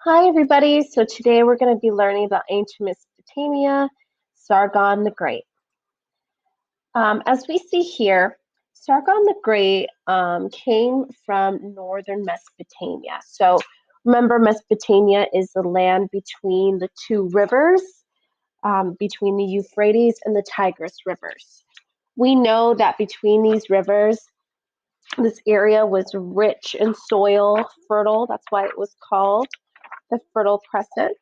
Hi, everybody. So today we're going to be learning about ancient Mesopotamia, Sargon the Great. As we see here, Sargon the Great came from northern Mesopotamia. So remember, Mesopotamia is the land between the two rivers, between the Euphrates and the Tigris rivers. We know that between these rivers, this area was rich in soil, fertile. That's why it was called the Fertile Crescent.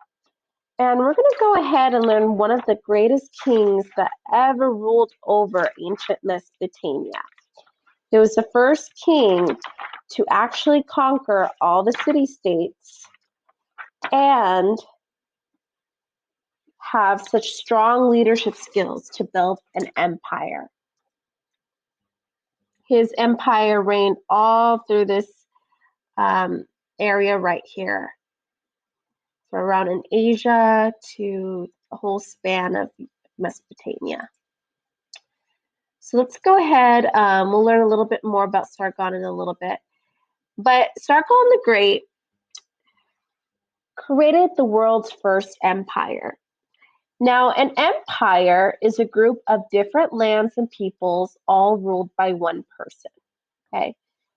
And we're going to go ahead and learn one of the greatest kings that ever ruled over ancient Mesopotamia. He was the first king to actually conquer all the city-states and have such strong leadership skills to build an empire. His empire reigned all through this area right here, from around in Asia to the whole span of Mesopotamia. So let's go ahead. We'll learn a little bit more about Sargon in a little bit. But Sargon the Great created the world's first empire. Now, an empire is a group of different lands and peoples all ruled by one person. Okay,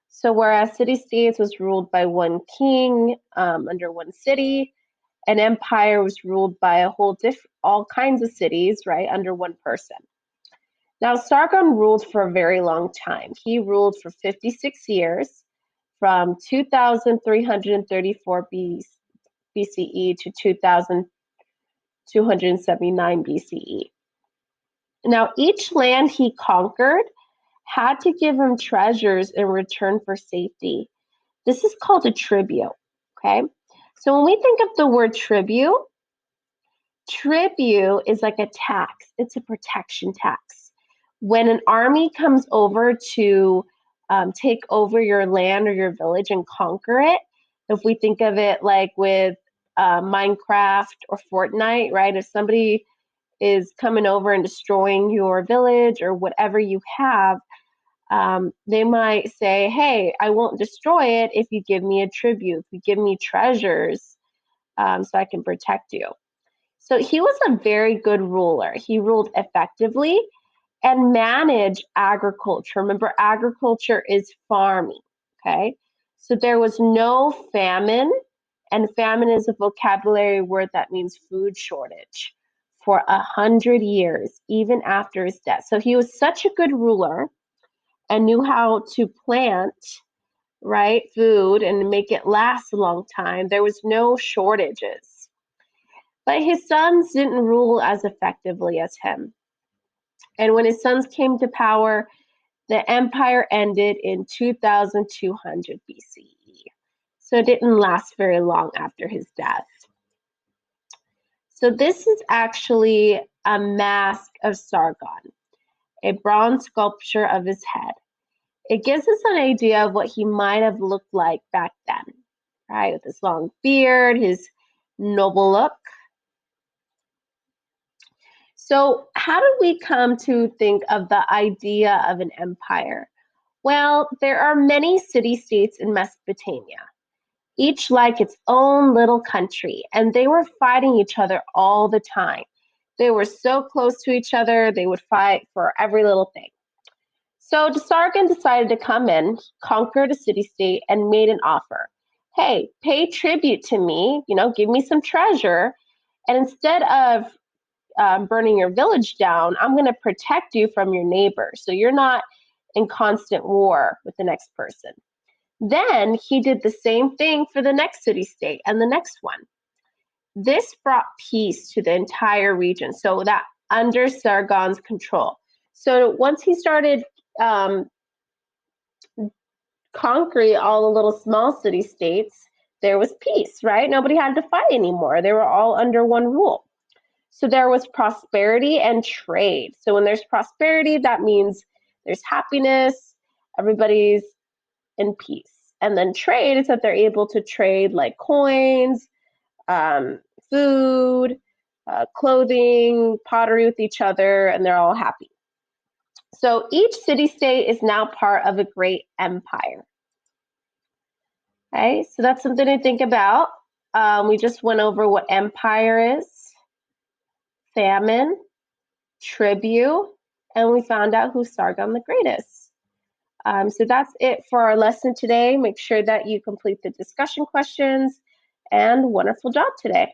so whereas city-states was ruled by one king under one city, an empire was ruled by all kinds of cities, right, under one person. Now, Sargon ruled for a very long time. He ruled for 56 years, from 2334 BCE to 2279 BCE. Now, each land he conquered had to give him treasures in return for safety. This is called a tribute, okay? So when we think of the word tribute is like a tax. It's a protection tax. When an army comes over to take over your land or your village and conquer it, if we think of it like with Minecraft or Fortnite, right? If somebody is coming over and destroying your village or whatever you have, they might say, hey, I won't destroy it if you give me a tribute, if you give me treasures so I can protect you. So he was a very good ruler. He ruled effectively and managed agriculture. Remember, agriculture is farming, okay? So there was no famine, and famine is a vocabulary word that means food shortage for 100 years, even after his death. So he was such a good ruler and knew how to plant, right, food and make it last a long time. There was no shortages. But his sons didn't rule as effectively as him. And when his sons came to power, the empire ended in 2200 BCE. So it didn't last very long after his death. So this is actually a mask of Sargon, a bronze sculpture of his head. It gives us an idea of what he might have looked like back then, right? With his long beard, his noble look. So how did we come to think of the idea of an empire? Well, there are many city-states in Mesopotamia, each like its own little country, and they were fighting each other all the time. They were so close to each other, they would fight for every little thing. So Sargon decided to come in, conquered a city-state, and made an offer. Hey, pay tribute to me, give me some treasure, and instead of burning your village down, I'm going to protect you from your neighbors. So you're not in constant war with the next person. Then he did the same thing for the next city-state and the next one. This brought peace to the entire region, so that under Sargon's control. So once he started conquering all the little small city-states, there was peace, right? Nobody had to fight anymore. They were all under one rule. So there was prosperity and trade. So when there's prosperity, that means there's happiness, everybody's in peace. And then trade is that they're able to trade like coins, food, clothing, pottery with each other, and they're all happy. So each city-state is now part of a great empire. Okay, so that's something to think about. We just went over what empire is, famine, tribute, and we found out who Sargon the Great is. So that's it for our lesson today. Make sure that you complete the discussion questions, and wonderful job today.